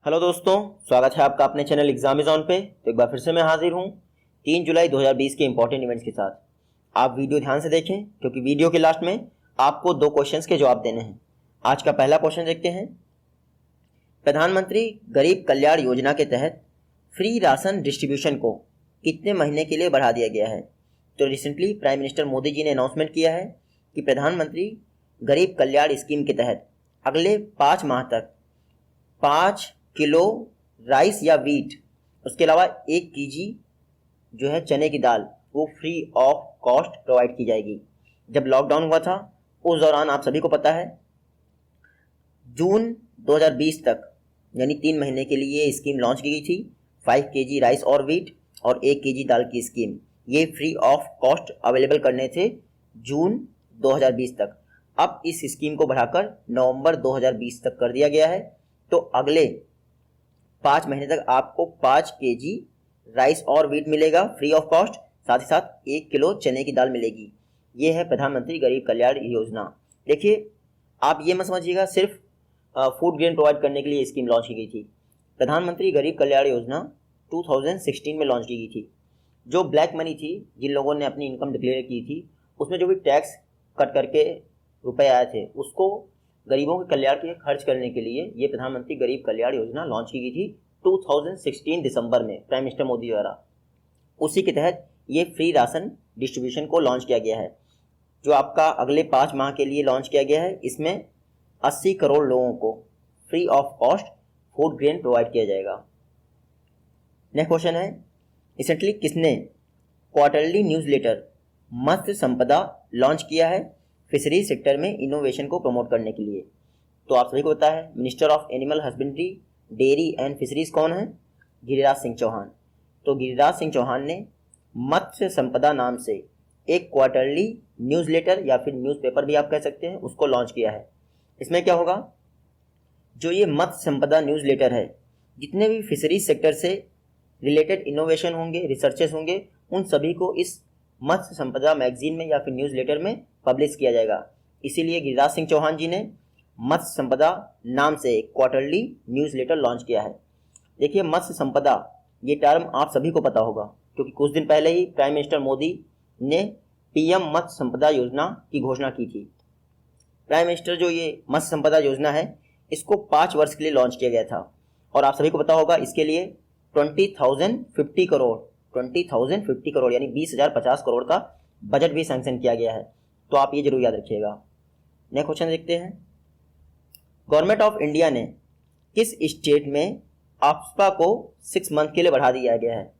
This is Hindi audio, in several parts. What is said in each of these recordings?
हेलो दोस्तों, स्वागत है आपका अपने चैनल एग्जाम इज ऑन पे। तो एक बार फिर से मैं हाजिर हूँ 3 जुलाई 2020 के इंपॉर्टेंट इवेंट्स के साथ। आप वीडियो ध्यान से देखें क्योंकि वीडियो के लास्ट में आपको 2 क्वेश्चंस के जवाब देने हैं। आज का पहला क्वेश्चन देखते हैं। प्रधानमंत्री गरीब कल्याण योजना के तहत फ्री राशन डिस्ट्रीब्यूशन को कितने महीने के लिए बढ़ा दिया गया है? तो recently prime minister Modi ji ने अनाउंसमेंट किया है कि प्रधानमंत्री गरीब कल्याण स्कीम के तहत अगले 5 माह तक 5 किलो राइस या वीट, उसके अलावा 1 केजी जो है चने की दाल, वो फ्री ऑफ कॉस्ट प्रोवाइड की जाएगी। जब लॉकडाउन हुआ था उस दौरान आप सभी को पता है जून 2020 तक यानी 3 महीने के लिए ये स्कीम लॉन्च की गई थी। 5 केजी राइस और वीट और 1 केजी दाल की स्कीम, ये फ्री ऑफ कॉस्ट अवेलेबल करने थे जून 2020 तक। अब इस स्कीम को बढ़ाकर नवंबर 2020 तक कर दिया गया है। तो अगले 5 महीने तक आपको 5 केजी राइस और वीट मिलेगा फ्री ऑफ कॉस्ट, साथ ही साथ 1 किलो चने की दाल मिलेगी। ये है प्रधानमंत्री गरीब कल्याण योजना। देखिए, आप ये मत समझिएगा सिर्फ फूड ग्रेन प्रोवाइड करने के लिए स्कीम लॉन्च की गई थी। प्रधानमंत्री गरीब कल्याण योजना 2016 में लॉन्च की गई थी। जो ब्लैक मनी थी, जिन लोगों ने अपनी इनकम डिक्लेयर की थी, उसमें जो भी टैक्स कट करके रुपए आए थे उसको गरीबों के कल्याण के खर्च करने के लिए ये प्रधानमंत्री गरीब कल्याण योजना लॉन्च की गई थी 2016 दिसंबर में प्राइम मिनिस्टर मोदी द्वारा। उसी के तहत ये फ्री राशन डिस्ट्रीब्यूशन को लॉन्च किया गया है, जो आपका अगले 5 माह के लिए लॉन्च किया गया है। इसमें 80 करोड़ लोगों को free of cost food grain provide किया जाएगा। नेक्स्ट क्वेश्चन है, रिसेंटली किसने क्वार्टरली न्यूज़लेटर मत्स्य संपदा लॉन्च किया है फिशरीज सेक्टर में इनोवेशन को प्रमोट करने के लिए? तो आप सभी को पता है minister of animal husbandry, dairy and fisheries कौन है? गिरिराज सिंह चौहान। तो गिरिराज सिंह चौहान ने मत्स्य संपदा नाम से एक क्वार्टरली न्यूज़लेटर या फिर न्यूज़पेपर भी आप कह सकते हैं, उसको लॉन्च किया है। इसमें क्या होगा, जो ये मत्स्य संपदा न्यूज़लेटर है, जितने भी फिशरीज सेक्टर से रिलेटेड इनोवेशन होंगे, रिसर्चेस होंगे, उन सभी को इस मत्स्य संपदा मैगजीन में या फिर न्यूज़लेटर में पब्लिश किया जाएगा। इसीलिए गिरिराज सिंह चौहान जी ने मत्स्य संपदा नाम से एक क्वार्टरली न्यूज़लेटर लॉन्च किया है। देखिए, मत्स्य संपदा ये टर्म आप सभी को पता होगा क्योंकि कुछ दिन पहले ही प्राइम मिनिस्टर मोदी ने पीएम मत्स्य संपदा योजना की घोषणा की थी। प्राइम मिनिस्टर जो ये मत्स्य संपदा योजना है, इसको 5 वर्ष के लिए लॉन्च किया गया था और आप सभी को पता होगा इसके लिए 20,050 करोड़ यानी 20,050 करोड़ का बजट भी सैंक्शन किया गया है। तो आप ये जरूर याद रखिएगा। नेक्स्ट क्वेश्चन देखते हैं। गवर्नमेंट ऑफ इंडिया ने किस स्टेट में आफ्सपा को 6 मंथ के लिए बढ़ा दिया गया है?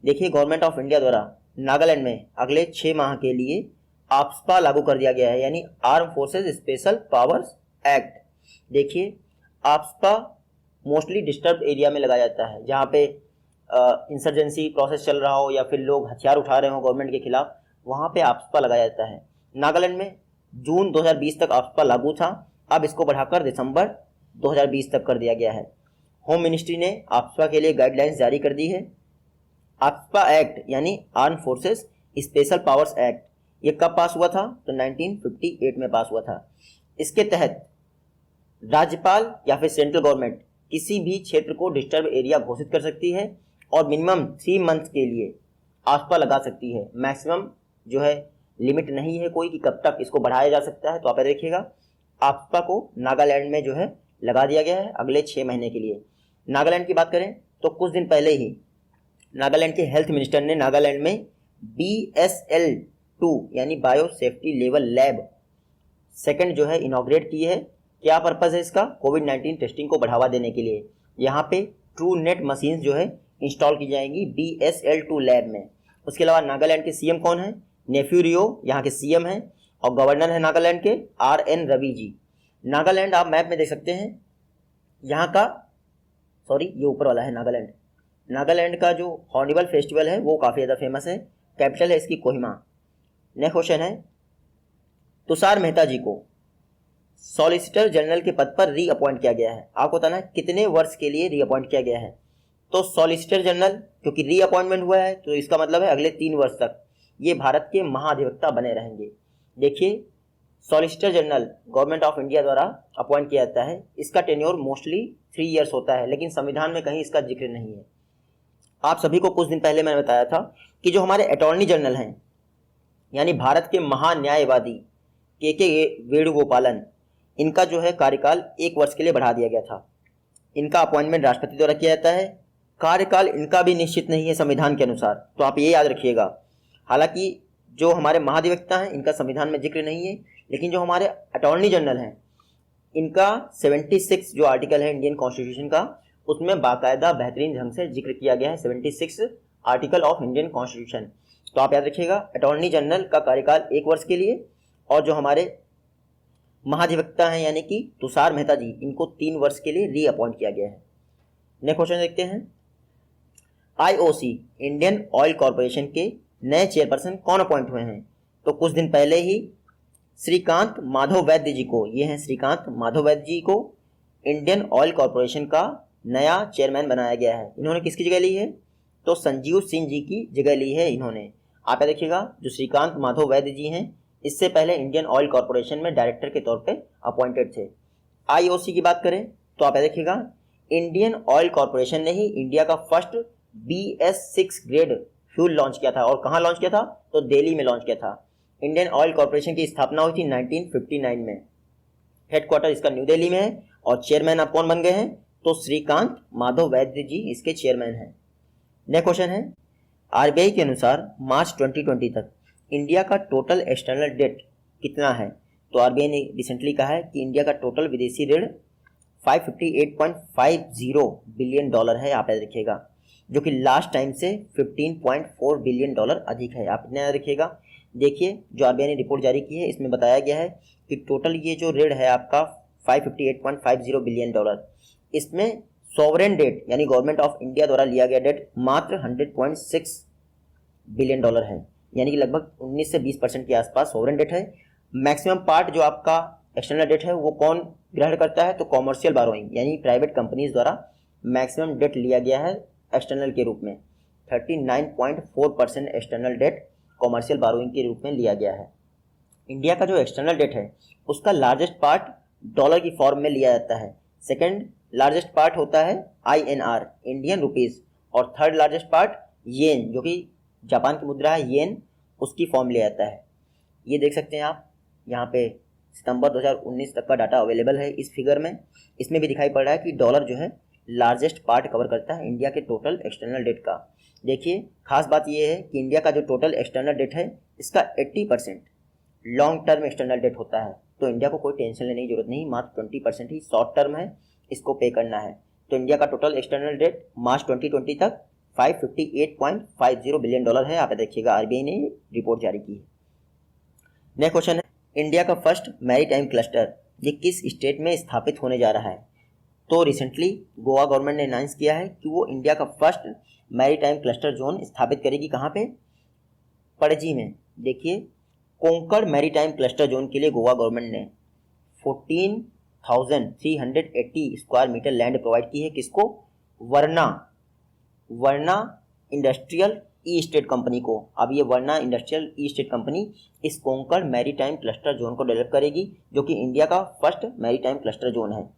देखिए, गवर्नमेंट ऑफ इंडिया द्वारा नागालैंड में अगले 6 माह के लिए आफ्सपा लागू कर दिया गया है, यानी arm forces special powers act. देखिए, आफ्सपा मोस्टली डिस्टर्ब एरिया में लगाया जाता है, जहाँ पे इंसर्जेंसी प्रोसेस चल रहा हो या फिर लोग हथियार उठा रहे हो गवर्नमेंट के खिलाफ, वहाँ पे आफ्सपा लगाया जाता है। नागालैंड में जून 2020 तक आफ्सपा लागू था, अब इसको बढ़ाकर दिसंबर 2020 तक कर दिया गया है। होम मिनिस्ट्री ने आफ्सपा के लिए गाइडलाइंस जारी कर दी है। आफ्सपा एक्ट यानी arm forces special powers act, ये कब पास हुआ था? तो 1958 में पास हुआ था। इसके तहत राज्यपाल या फिर सेंट्रल गवर्नमेंट किसी भी क्षेत्र को डिस्टर्ब एरिया घोषित कर सकती है और मिनिमम 3 मंथ के लिए आफ्सपा लगा सकती है। मैक्सिमम जो है लिमिट नहीं है कोई कि कब तक इसको बढ़ाया जा सकता है। तो आप देखिएगा, आफ्सपा को नागालैंड में जो है लगा दिया गया है अगले 6 महीने के लिए। नागालैंड की बात करें तो कुछ दिन पहले ही नागालैंड के हेल्थ मिनिस्टर ने नागालैंड में BSL-2 यानी bio safety level lab second जो है इनॉग्रेट की है। क्या पर्पज़ है इसका? कोविड-19 टेस्टिंग को बढ़ावा देने के लिए। यहाँ पे ट्रू नेट मशीन जो है इंस्टॉल की जाएंगी BSL-2 लैब में। उसके अलावा नागालैंड के सीएम कौन है? नेफ्यू रियो यहाँ के सीएम हैं और गवर्नर है नागालैंड के RN रवि जी। नागालैंड आप मैप में देख सकते हैं, यहाँ का ये ऊपर वाला है नागालैंड। नागालैंड का जो हॉर्निवल फेस्टिवल है वो काफ़ी ज़्यादा फेमस है। कैपिटल है इसकी कोहिमा। नेक्स्ट क्वेश्चन है, तुषार मेहता जी को सॉलिसिटर जनरल के पद पर रीअपॉइंट किया गया है। आपको बताना है कितने वर्ष के लिए रीअपॉइंट किया गया है। तो सॉलिसिटर जनरल क्योंकि रीअपॉइंटमेंट हुआ है तो इसका मतलब है अगले 3 वर्ष तक ये भारत के महाधिवक्ता बने रहेंगे। देखिए, solicitor general government of India द्वारा अपॉइंट किया जाता है। इसका टेन्योर मोस्टली 3 ईयर्स होता है, लेकिन संविधान में कहीं इसका जिक्र नहीं है। आप सभी को कुछ दिन पहले मैंने बताया था कि जो हमारे अटॉर्नी जनरल हैं, यानी भारत के महान्यायवादी के वेणुगोपालन, इनका जो है कार्यकाल 1 वर्ष के लिए बढ़ा दिया गया था। इनका अपॉइंटमेंट राष्ट्रपति द्वारा किया जाता है। कार्यकाल इनका भी निश्चित नहीं है संविधान के अनुसार, तो आप ये याद रखिएगा। हालांकि जो हमारे महाधिवक्ता हैं इनका संविधान में जिक्र नहीं है, लेकिन जो हमारे अटॉर्नी जनरल हैं इनका 76 जो आर्टिकल है इंडियन कॉन्स्टिट्यूशन का, उसमें बाकायदा बेहतरीन ढंग से जिक्र किया गया है, 76 आर्टिकल ऑफ इंडियन कॉन्स्टिट्यूशन। तो आप याद रखिएगा, अटॉर्नी जनरल का कार्यकाल 1 वर्ष के लिए, और जो हमारे महाधिवक्ता हैं यानी कि तुषार मेहता जी, इनको 3 वर्ष के लिए रीअपॉइंट किया गया है। नेक्स्ट क्वेश्चन देखते हैं। IOC इंडियन ऑयल कॉरपोरेशन के नए चेयरपर्सन कौन अपॉइंट हुए हैं? तो कुछ दिन पहले ही श्रीकांत माधव वैद्य जी को, ये हैं श्रीकांत माधव वैद्य जी को इंडियन ऑयल कॉरपोरेशन का नया चेयरमैन बनाया गया है। इन्होंने किसकी जगह ली है? तो संजीव सिंह जी की जगह ली है इन्होंने। आप याद रखिएगा, जो श्रीकांत माधव वैद्य जी हैं इससे पहले इंडियन ऑयल कॉरपोरेशन में डायरेक्टर के तौर पे अपॉइंटेड थे। IOC की बात करें तो आप याद रखिएगा, इंडियन ऑयल कॉरपोरेशन ने ही इंडिया का first BS6 grade fuel launch किया था। और कहाँ लॉन्च किया था? तो दिल्ली में लॉन्च किया था। इंडियन ऑयल कॉरपोरेशन की स्थापना हुई थी 1959 में। हेडक्वार्टर इसका न्यू दिल्ली में है। और चेयरमैन आप कौन बन गए हैं? तो श्रीकांत माधव वैद्य जी इसके चेयरमैन हैं। नेक्स्ट क्वेश्चन है, RBI के अनुसार मार्च 2020 तक इंडिया का टोटल एक्सटर्नल डेट कितना है? तो RBI ने रिसेंटली कहा है कि इंडिया का टोटल विदेशी ऋण 558.50 बिलियन डॉलर है। आप याद रखिएगा, जो कि लास्ट टाइम से 15.4 बिलियन डॉलर अधिक है। आप इतना याद रखिएगा। देखिए, जो RBI ने रिपोर्ट जारी की है इसमें बताया गया है कि टोटल ये जो ऋण है आपका 558.50 बिलियन डॉलर, इसमें सॉवरेन डेट यानी गवर्नमेंट ऑफ इंडिया द्वारा लिया गया डेट मात्र 100.6 बिलियन डॉलर है, यानी कि लगभग 19 से 20% के आसपास सॉवरेन डेट है। मैक्सिमम पार्ट जो आपका एक्सटर्नल डेट है वो कौन ग्रहण करता है? तो कॉमर्शियल बारोइंग यानी प्राइवेट कंपनीज द्वारा मैक्सिमम डेट लिया गया है एक्सटर्नल के रूप में। 39.4% एक्सटर्नल डेट कॉमर्शियल बारोइंग के रूप में लिया गया है। इंडिया का जो एक्सटर्नल डेट है उसका लार्जेस्ट पार्ट डॉलर की फॉर्म में लिया जाता है। सेकेंड लार्जेस्ट पार्ट होता है INR इंडियन रुपीज़, और थर्ड लार्जेस्ट पार्ट येन, जो कि जापान की मुद्रा है येन, उसकी फॉर्म ले आता है। ये देख सकते हैं आप, यहाँ पे सितंबर 2019 तक का डाटा अवेलेबल है इस फिगर में। इसमें भी दिखाई पड़ रहा है कि डॉलर जो है लार्जेस्ट पार्ट कवर करता है इंडिया के टोटल एक्सटर्नल डेट का। देखिए, खास बात यह है कि इंडिया का जो टोटल एक्सटर्नल डेट है इसका 80% लॉन्ग टर्म एक्सटर्नल डेट होता है। तो इंडिया को कोई टेंशन लेने की जरूरत नहीं, मात्र 20% ही शॉर्ट टर्म है, इसको पे करना है। तो इंडिया का टोटल एक्सटर्नल डेट मार्च 2020 तक 558.50 बिलियन डॉलर है। आप देखिएगा, RBI ने रिपोर्ट जारी की है। नेक्स्ट क्वेश्चन है, इंडिया का फर्स्ट मैरीटाइम क्लस्टर ये किस स्टेट में स्थापित होने जा रहा है? तो रिसेंटली गोवा गवर्नमेंट ने अनाउंस किया है कि वो इंडिया का फर्स्ट मैरीटाइम क्लस्टर जोन स्थापित करेगी। कहाँ पे? पणजी में। देखिए, कोंकण मैरीटाइम क्लस्टर जोन के लिए गोवा गवर्नमेंट ने 14,380 स्क्वायर मीटर लैंड प्रोवाइड की है। किसको? वर्ना इंडस्ट्रियल ई स्टेट कंपनी को। अब ये वर्ना इंडस्ट्रियल ई स्टेट कंपनी इस कोंकण मैरीटाइम क्लस्टर जोन को डेवलप करेगी, जो कि इंडिया का फर्स्ट मैरीटाइम क्लस्टर जोन है।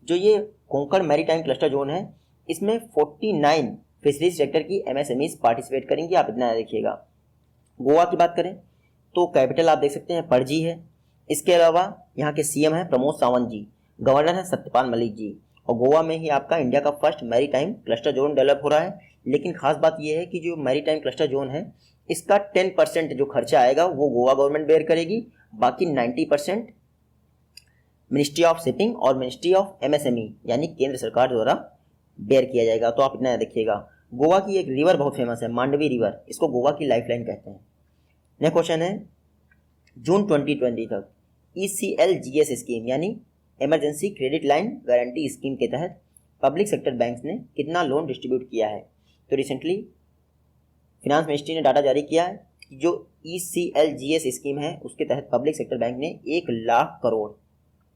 जो ये कोंकण मैरीटाइम क्लस्टर जोन है इसमें 49 फिशरीज सेक्टर की MSMEs पार्टिसिपेट करेंगी। आप इतना देखिएगा। गोवा की बात करें तो कैपिटल आप देख सकते हैं पणजी है। इसके अलावा यहाँ के CM हैं प्रमोद सावंत जी, गवर्नर हैं सत्यपाल मलिक जी, और गोवा में ही आपका इंडिया का first maritime cluster zone develop हो रहा है। लेकिन खास बात यह है कि जो मैरीटाइम क्लस्टर जोन है इसका 10% जो खर्चा आएगा वो गोवा गवर्नमेंट बेयर करेगी, बाकी 90% मिनिस्ट्री ऑफ शिपिंग और मिनिस्ट्री ऑफ MSME यानी केंद्र सरकार द्वारा बेयर किया जाएगा। तो आप इतना देखिएगा। गोवा की एक रिवर बहुत फेमस है, मांडवी रिवर, इसको गोवा की लाइफलाइन कहते हैं। नेक्स्ट क्वेश्चन है, जून 2020 तक ECLGS स्कीम यानी emergency credit line guarantee scheme के तहत पब्लिक सेक्टर बैंक्स ने कितना लोन डिस्ट्रीब्यूट किया है? तो रिसेंटली फिनांस मिनिस्ट्री ने डाटा जारी किया है कि जो ECLGS स्कीम है उसके तहत पब्लिक सेक्टर बैंक ने 1 लाख करोड़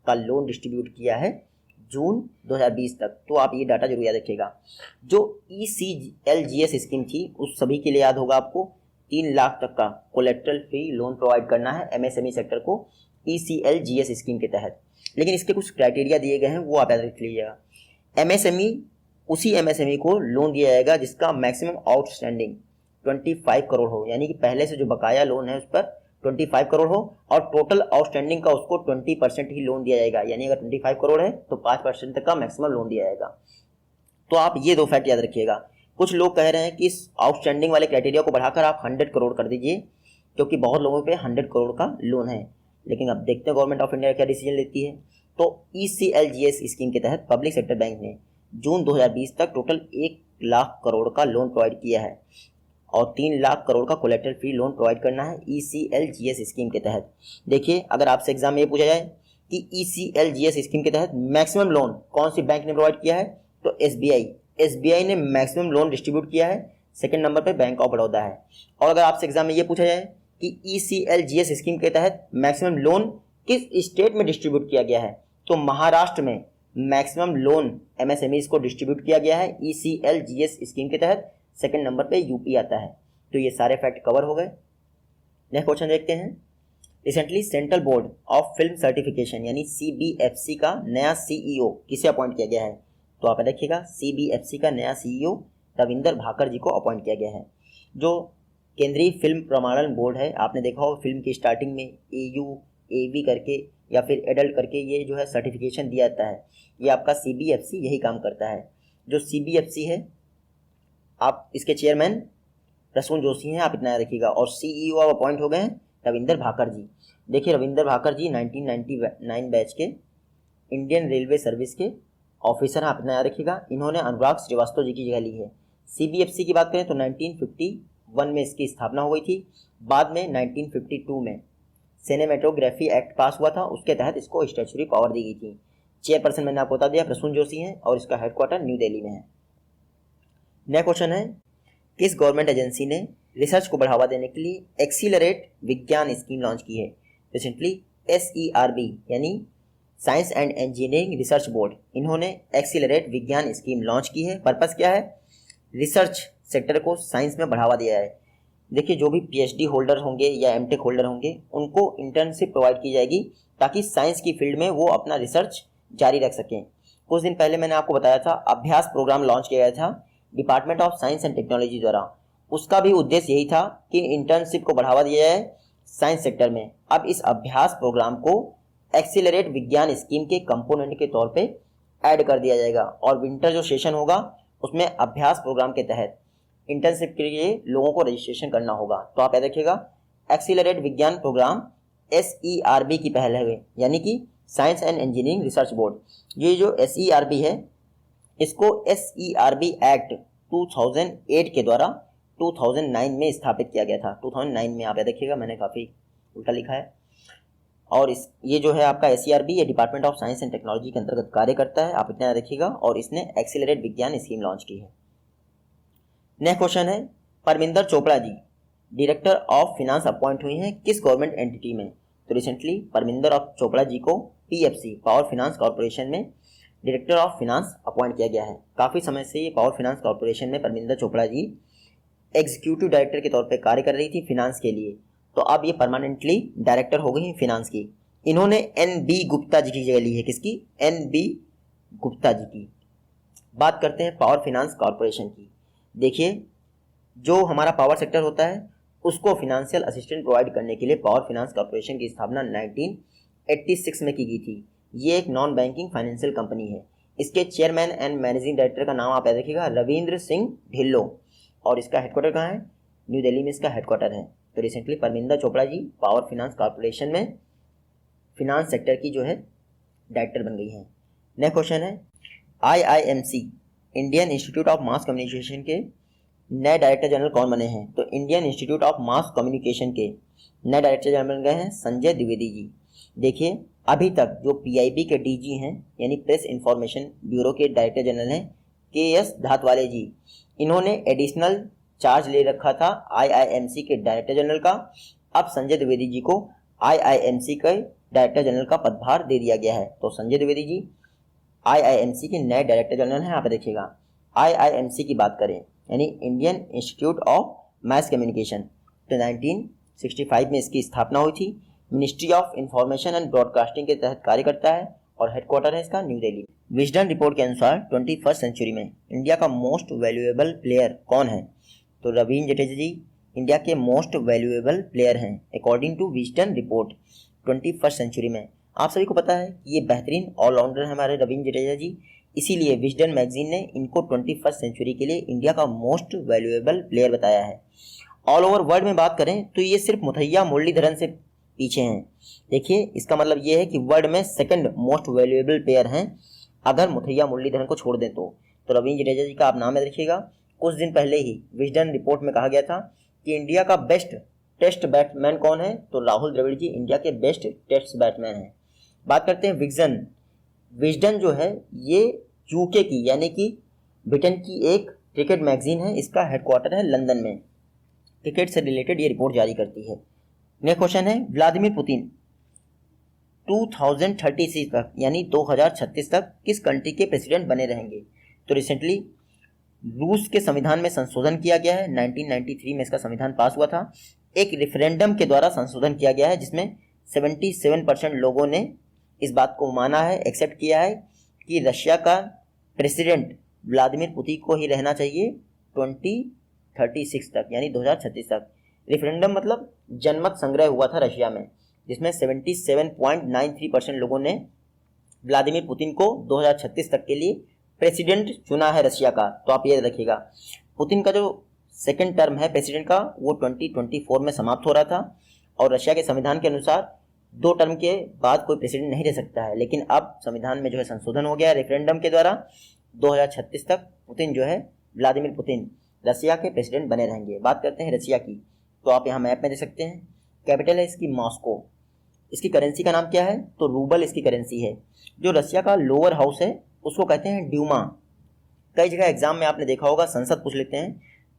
का लोन डिस्ट्रीब्यूट किया है जून 2020 तक। तो आप ये डाटा जरूर याद रखिएगा। जो ECLGS स्कीम थी उस सभी के लिए याद होगा आपको, 3 लाख तक का कोलेट्रल फ्री लोन प्रोवाइड करना है MSME सेक्टर को, ECLGS स्कीम के तहत। लेकिन इसके कुछ क्राइटेरिया दिए गए हैं, वो आप याद रख लीजिएगा। MSME, उसी MSME को लोन दिया जाएगा जिसका मैक्सिमम आउटस्टैंडिंग 25 करोड़ हो, यानी कि पहले से जो बकाया लोन है उस पर 25 करोड़ हो, और टोटल आउटस्टैंडिंग का उसको 20% ही लोन दिया जाएगा। यानी अगर 25 करोड़ है तो 5% तक का मैक्सिमम लोन दिया जाएगा। तो आप ये दो फैक्ट याद रखिएगा। कुछ लोग कह रहे हैं कि इस आउटस्टैंडिंग वाले क्राइटेरिया को बढ़ाकर आप 100 करोड़ कर दीजिए, क्योंकि बहुत लोगों पे 100 करोड़ का लोन है। लेकिन अब देखते हैं गवर्नमेंट ऑफ इंडिया क्या डिसीजन लेती है। तो ECLGS स्कीम के तहत पब्लिक सेक्टर बैंक ने जून 2020 तक टोटल 1 लाख करोड़ का लोन प्रोवाइड किया है, और 3 लाख करोड़ का कोलेटरल फ्री लोन प्रोवाइड करना है ECLGS स्कीम के तहत। देखिए, अगर आपसे एग्जाम में ये पूछा जाए कि ECLGS स्कीम के तहत मैक्सिमम लोन कौन सी बैंक ने प्रोवाइड किया है, तो SBI ने मैक्सिमम लोन डिस्ट्रीब्यूट किया है। सेकंड नंबर पे बैंक ऑफ बड़ौदा है। और अगर आपसे एग्जाम में ये पूछा जाए कि ECLGS स्कीम के तहत मैक्सिमम लोन किस स्टेट में डिस्ट्रीब्यूट किया गया है, तो महाराष्ट्र में मैक्सिमम लोन MSMEs को डिस्ट्रीब्यूट किया गया है ECLGS स्कीम के तहत। सेकंड नंबर पे यूपी आता है। तो ये सारे फैक्ट कवर हो गए। नेक्स्ट क्वेश्चन देखते हैं। Recently central board of film certification यानी CBFC का नया CEO किसे अपॉइंट किया गया है, तो आप देखिएगा CBFC का नया CEO रविंदर भाकर जी को अपॉइंट किया गया है। जो केंद्रीय फिल्म प्रमाणन बोर्ड है, आपने देखा हो फिल्म की स्टार्टिंग में AU AV करके या फिर एडल्ट करके ये जो है सर्टिफिकेशन दिया जाता है, ये आपका CBFC यही काम करता है। जो CBFC है, आप इसके चेयरमैन प्रसून जोशी हैं, आप इतना याद रखिएगा। और CEO अब अपॉइंट हो गए हैं रविंदर भाकर जी। देखिए, रविंदर भाकर जी 1999 बैच के इंडियन रेलवे सर्विस के ऑफिसर हैं, आप इतना याद रखिएगा। इन्होंने अनुराग श्रीवास्तव जी की जगह ली है। CBFC की बात करें तो 1951 में इसकी स्थापना हो गई थी। बाद में 1952 में सिनेमेटोग्राफी एक्ट पास हुआ था, उसके तहत इसको स्टैट्यूटरी पावर दी गई थी। चेयरपर्सन मैंने आपको बता दिया प्रसून जोशी हैं, और इसका हेडक्वार्टर न्यू दिल्ली में है। नेक्स्ट क्वेश्चन है, किस गवर्नमेंट एजेंसी ने रिसर्च को बढ़ावा देने के लिए एक्सीलरेट विज्ञान स्कीम लॉन्च की है? रिसेंटली SERB यानी science and engineering research board, इन्होंने एक्सीलरेट विज्ञान स्कीम लॉन्च की है। पर्पस क्या है? रिसर्च सेक्टर को साइंस में बढ़ावा दिया है। देखिए, जो भी PhD होल्डर होंगे या MTech होल्डर होंगे, उनको इंटर्नशिप प्रोवाइड की जाएगी ताकि साइंस की फील्ड में वो अपना रिसर्च जारी रख सकें। कुछ दिन पहले मैंने आपको बताया था अभ्यास प्रोग्राम लॉन्च किया गया था department of science and technology द्वारा। उसका भी उद्देश्य यही था कि इंटर्नशिप को बढ़ावा दिया जाए साइंस सेक्टर में। अब इस अभ्यास प्रोग्राम को एक्सीलरेट विज्ञान स्कीम के कंपोनेंट के तौर पे ऐड कर दिया जाएगा, और विंटर जो सेशन होगा उसमें अभ्यास प्रोग्राम के तहत इंटर्नशिप के लिए लोगों को रजिस्ट्रेशन करना होगा। तो आप याद रखिएगा, एक्सीलरेट विज्ञान प्रोग्राम SERB की पहल है, यानी कि science and engineering research board. ये जो SERB है, इसको SERB एक्ट 2008 के द्वारा 2009 में स्थापित किया गया था। 2009 में, आप याद रखिएगा, मैंने काफ़ी उल्टा लिखा है। और ये जो है आपका SERB, ये department of science and technology के अंतर्गत कार्य करता है, आप इतना याद रखिएगा। और इसने एक्सीलरेट विज्ञान स्कीम लॉन्च की है। नेक्स्ट क्वेश्चन है, Parminder Chopra ji director of finance appoint हुई हैं किस गवर्नमेंट एंटिटी में? तो रिसेंटली परमिंदर चोपड़ा जी को PFC पावर फिनांस कॉर्पोरेशन में डायरेक्टर ऑफ फिनांस अपॉइंट किया गया है। काफ़ी समय से ये पावर फिनांस कॉर्पोरेशन में परमिंदर चोपड़ा जी एग्जीक्यूटिव डायरेक्टर के तौर पे कार्य कर रही थी फिनांस के लिए। तो अब ये परमानेंटली डायरेक्टर हो गई हैं फिनांस की। इन्होंने NB गुप्ता जी की जगह ली है। किसकी? NB गुप्ता जी की। बात करते हैं पावर फिनांस कॉर्पोरेशन की। देखिए, जो हमारा पावर सेक्टर होता है उसको फिनेंशियल असिस्टेंट प्रोवाइड करने के लिए पावर फिनांस कॉर्पोरेशन की स्थापना 1986 में की गई थी। ये एक नॉन बैंकिंग फाइनेंशियल कंपनी है। इसके चेयरमैन एंड मैनेजिंग डायरेक्टर का नाम आप याद रखिएगा, रविंद्र सिंह ढिल्लो। और इसका हेडक्वार्टर कहाँ है? न्यू दिल्ली में इसका हेडक्वार्टर है। तो recently Parminder Chopra ji power finance corporation में फिनांस सेक्टर की जो है डायरेक्टर बन गई हैं। नेक्स्ट क्वेश्चन है, IIMC Indian institute of mass communication के नए डायरेक्टर जनरल कौन बने हैं? तो Indian institute of mass communication के नए डायरेक्टर जनरल बन गए हैं संजय द्विवेदी जी। देखिए, अभी तक जो PIB के DG हैं यानी प्रेस इंफॉर्मेशन ब्यूरो के डायरेक्टर जनरल हैं KS धातवाले जी, इन्होंने एडिशनल चार्ज ले रखा था IIMC के डायरेक्टर जनरल का। अब संजय द्विवेदी जी को IIMC के डायरेक्टर जनरल का पदभार दे दिया गया है। तो संजय द्विवेदी जी IIMC के नए डायरेक्टर जनरल हैं। आप देखिएगा, IIMC की बात करें यानी Indian institute of mass communication, तो 1965 में इसकी स्थापना हुई थी। Ministry of information and broadcasting के तहत कार्य करता है और हेडक्वार्टर है इसका न्यू दिल्ली। विजडन रिपोर्ट के अनुसार 21st सेंचुरी में इंडिया का मोस्ट वैल्यूएबल प्लेयर कौन है? तो रवींद्र जडेजा जी इंडिया के मोस्ट वैल्यूएबल प्लेयर हैं according to Wisden report 21st century में। आप सभी को पता है कि ये बेहतरीन ऑलराउंडर है हमारे रवींद्र जडेजा जी, इसीलिए विजडन मैगजीन ने इनको 21st सेंचुरी के लिए इंडिया का मोस्ट वैल्यूएबल प्लेयर बताया है। ऑल ओवर वर्ल्ड में बात करें तो ये सिर्फ मुथैया मुरलीधरन से पीछे हैं। देखिए इसका मतलब ये है कि वर्ल्ड में सेकंड मोस्ट वैल्यूएबल प्लेयर हैं अगर मुथैया मुरलीधरन को छोड़ दें तो रवींद्र जडेजा जी का आप नाम याद रखिएगा। कुछ दिन पहले ही विजडन रिपोर्ट में कहा गया था कि इंडिया का बेस्ट टेस्ट बैट्समैन कौन है? तो राहुल द्रविड़ जी इंडिया के बेस्ट टेस्ट बैट्समैन हैं। बात करते हैं विजडन। विजडन जो है ये यूके की यानी कि ब्रिटेन की एक क्रिकेट मैगजीन है, इसका हेडक्वार्टर है लंदन में। क्रिकेट से रिलेटेड ये रिपोर्ट जारी करती है। नेक्स्ट क्वेश्चन है व्लादिमीर पुतिन 2036 तक यानी 2036 तक किस कंट्री के प्रेसिडेंट बने रहेंगे? तो रिसेंटली रूस के संविधान में संशोधन किया गया है। 1993 में इसका संविधान पास हुआ था। एक रेफरेंडम के द्वारा संशोधन किया गया है जिसमें 77% लोगों ने इस बात को माना है, एक्सेप्ट किया है कि रशिया का प्रेसिडेंट व्लादिमीर पुतिन को ही रहना चाहिए 2036 तक यानी 2036 तक। रेफरेंडम मतलब जनमत संग्रह हुआ था रशिया में जिसमें 77.93% लोगों ने व्लादिमीर पुतिन को 2036 तक के लिए प्रेसिडेंट चुना है रशिया का। तो आप ये रखिएगा पुतिन का जो सेकंड टर्म है प्रेसिडेंट का वो 2024 में समाप्त हो रहा था और रशिया के संविधान के अनुसार 2 टर्म के बाद कोई प्रेसिडेंट नहीं रह सकता है, लेकिन अब संविधान में जो है संशोधन हो गया रेफरेंडम के द्वारा 2036 तक पुतिन जो है व्लादिमीर पुतिन रशिया के प्रेसिडेंट बने रहेंगे। बात करते हैं रशिया की, तो आप यहाँ मैप में देख सकते हैं। कैपिटल है इसकी मॉस्को। इसकी करेंसी का नाम क्या है? तो रूबल इसकी करेंसी है। जो रशिया का लोअर हाउस है उसको कहते हैं ड्यूमा। कई जगह एग्जाम में आपने देखा होगा संसद पूछ लेते हैं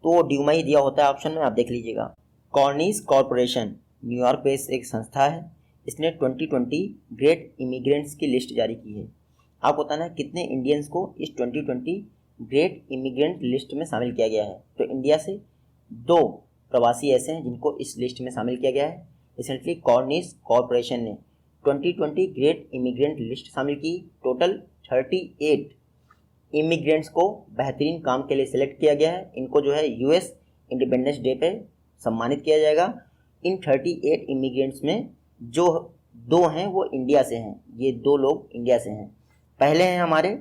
तो ड्यूमा ही दिया होता है ऑप्शन में, आप देख लीजिएगा। कॉर्निश कॉरपोरेशन न्यूयॉर्क बेस्ड एक संस्था है, इसने 2020 ग्रेट इमिग्रेंट्स की लिस्ट जारी की है। आपको बताना है कितने इंडियंस को इस 2020 ग्रेट इमिग्रेंट लिस्ट में शामिल किया गया है। तो इंडिया से 2 प्रवासी ऐसे हैं जिनको इस लिस्ट में शामिल किया गया है। रिसेंटली कॉर्निश कॉरपोरेशन ने 2020 ग्रेट इमिग्रेंट लिस्ट शामिल की। टोटल 38 इमिग्रेंट्स को बेहतरीन काम के लिए सिलेक्ट किया गया है। इनको जो है यूएस इंडिपेंडेंस डे पे सम्मानित किया जाएगा। इन 38 इमिग्रेंट्स में जो 2 हैं वो इंडिया से हैं। ये 2 लोग इंडिया से हैं। पहले हैं हमारे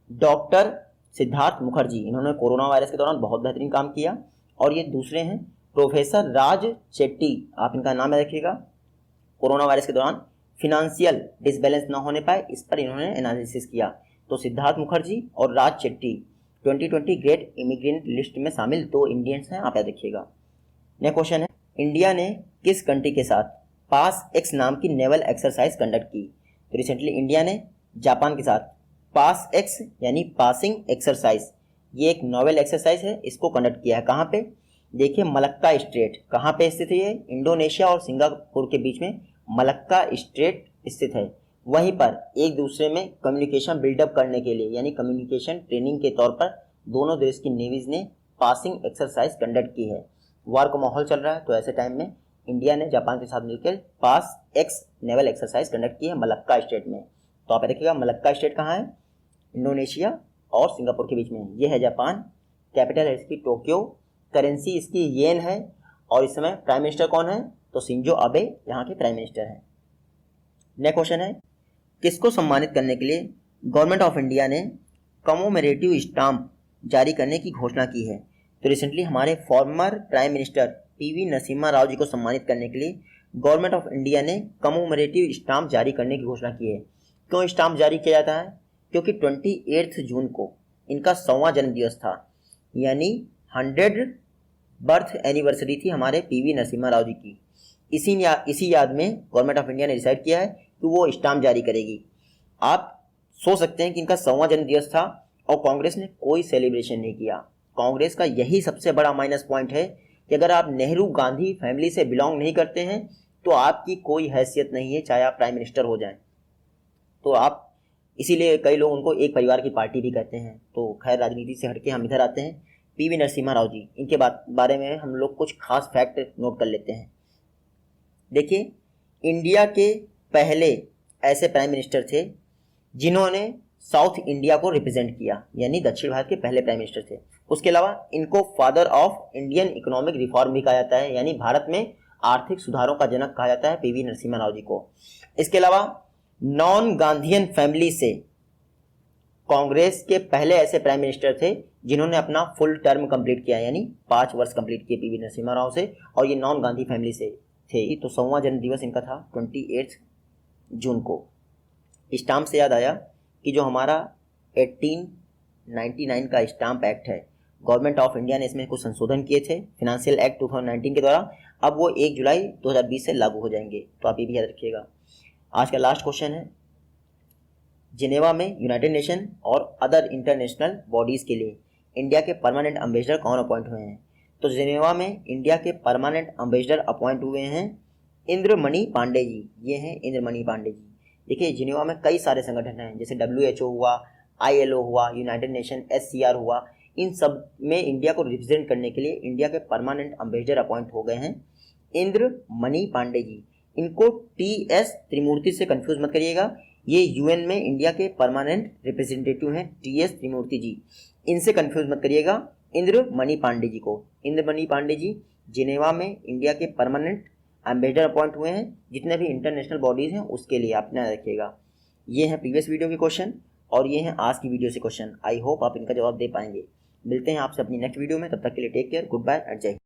डॉक्टर सिद्धार्थ मुखर्जी, इन्होंने कोरोना वायरस के दौरान बहुत बेहतरीन काम किया। और ये दूसरे हैं प्रोफेसर राज चेट्टी, आप इनका नाम याद रखिएगा। कोरोना वायरस के दौरान फिनेंशियल डिसबैलेंस ना होने पाए इस पर इन्होंने एनालिसिस किया। तो सिद्धार्थ मुखर्जी और राज चेट्टी 2020 ग्रेट इमिग्रेंट लिस्ट में शामिल 2 इंडियंस हैं, आप याद रखिएगा। नेक्स्ट क्वेश्चन है इंडिया ने किस कंट्री के साथ पास एक्स नाम की नेवल एक्सरसाइज कंडक्ट की? तो रिसेंटली इंडिया ने जापान के साथ पास एक्स यानी पासिंग एक्सरसाइज, ये एक नोवेल एक्सरसाइज है, इसको कंडक्ट किया है। कहाँ पे? देखिए मलक्का स्ट्रेट कहाँ पे स्थित है? ये इंडोनेशिया और सिंगापुर के बीच में मलक्का स्ट्रेट स्थित है। वहीं पर एक दूसरे में कम्युनिकेशन बिल्डअप करने के लिए यानी कम्युनिकेशन ट्रेनिंग के तौर पर दोनों देश की नेवीज ने पासिंग एक्सरसाइज कंडक्ट की है। वार का माहौल चल रहा है तो ऐसे टाइम में इंडिया ने जापान के साथ मिलकर पास एक्स नेवल एक्सरसाइज कंडक्ट की है मलक्का स्ट्रेट में। तो आप देखिएगा मलक्का स्ट्रेट कहाँ है? इंडोनेशिया और सिंगापुर के बीच में। ये है जापान। कैपिटल है इसकी टोक्यो। करेंसी इसकी येन है। और इस समय प्राइम मिनिस्टर कौन है? तो शिंजो आबे यहाँ के प्राइम मिनिस्टर हैं। नेक्स्ट क्वेश्चन है किसको सम्मानित करने के लिए गवर्नमेंट ऑफ इंडिया ने कमोमेरेटिव स्टाम्प जारी करने की घोषणा की है? तो रिसेंटली हमारे former prime minister PV Narasimha Rao ji को सम्मानित करने के लिए गवर्नमेंट ऑफ इंडिया ने कमोमेरेटिव स्टाम्प जारी करने की घोषणा की है। क्यों स्टाम्प जारी किया जाता है? क्योंकि 28 जून को इनका 100वां जन्मदिवस था, यानी 100 बर्थ एनिवर्सरी थी हमारे पीवी नरसिम्हा राव जी की। इसी याद में गवर्नमेंट ऑफ इंडिया ने डिसाइड किया है कि वो स्टाम्प जारी करेगी। आप सोच सकते हैं कि इनका 100वां जन्मदिवस था और कांग्रेस ने कोई सेलिब्रेशन नहीं किया। कांग्रेस का यही सबसे बड़ा माइनस पॉइंट है कि अगर आप नेहरू गांधी फैमिली से बिलोंग नहीं करते हैं तो आपकी कोई हैसियत नहीं है, चाहे आप प्राइम मिनिस्टर हो जाएं। तो आप इसीलिए कई लोग उनको एक परिवार की पार्टी भी कहते हैं। तो खैर राजनीति से हटके हम इधर आते हैं। पीवी नरसिम्हा राव जी, इनके बारे में हम लोग कुछ खास फैक्ट नोट कर लेते हैं। देखिए इंडिया के पहले ऐसे प्राइम मिनिस्टर थे जिन्होंने साउथ इंडिया को रिप्रेजेंट किया, यानी दक्षिण भारत के पहले प्राइम मिनिस्टर थे। उसके अलावा इनको father of Indian economic reform भी कहा जाता है, यानी भारत में आर्थिक सुधारों का जनक कहा जाता है पीवी नरसिम्हा राव जी को। इसके अलावा नॉन गांधीयन फैमिली से कांग्रेस के पहले ऐसे प्राइम मिनिस्टर थे जिन्होंने अपना फुल टर्म कंप्लीट किया, यानी 5 वर्ष कंप्लीट किए पीवी नरसिम्हा राव से, और ये नॉन गांधी फैमिली से थे। तो 100वां जन्म दिवस इनका था 28 जून को। स्टाम्प से याद आया कि जो हमारा 1899 का स्टाम्प एक्ट है, गवर्नमेंट ऑफ इंडिया ने इसमें कुछ संशोधन किए थे फिनेंशियल एक्ट 2019 के द्वारा। अब वो 1 जुलाई 2020 से लागू हो जाएंगे, तो आप ये भी याद रखिएगा। आज का लास्ट क्वेश्चन है, जिनेवा में यूनाइटेड नेशन और अदर इंटरनेशनल बॉडीज़ के लिए इंडिया के परमानेंट एम्बेसडर कौन अपॉइंट हुए हैं? तो जिनेवा में इंडिया के परमानेंट एम्बेसडर अपॉइंट हुए हैं इंद्रमणि पांडे जी। ये हैं इंद्रमणि पांडे जी। देखिए, जिनेवा में कई सारे संगठन हैं, जैसे WHO हुआ, ILO हुआ, यूनाइटेड नेशन SCR हुआ। इन सब में इंडिया को रिप्रेजेंट करने के लिए इंडिया के परमानेंट एम्बेसडर अपॉइंट हो गए हैं इंद्रमणि पांडे जी। इनको TS त्रिमूर्ति से कंफ्यूज मत करिएगा, ये UN में इंडिया के परमानेंट रिप्रेजेंटेटिव हैं TS त्रिमूर्ति जी, इनसे कंफ्यूज मत करिएगा इंद्रमणि पांडे जी को। इंद्रमणि पांडे जी जिनेवा में इंडिया के परमानेंट एम्बेसडर अपॉइंट हुए हैं, जितने भी इंटरनेशनल बॉडीज़ हैं उसके लिए, आप ध्यान रखिएगा। ये हैं प्रीवियस वीडियो के क्वेश्चन और ये हैं आज की वीडियो से क्वेश्चन। आई होप आप इनका जवाब दे पाएंगे। मिलते हैं आपसे अपनी नेक्स्ट वीडियो में, तब तक के लिए take care, goodbye and Jai Hind.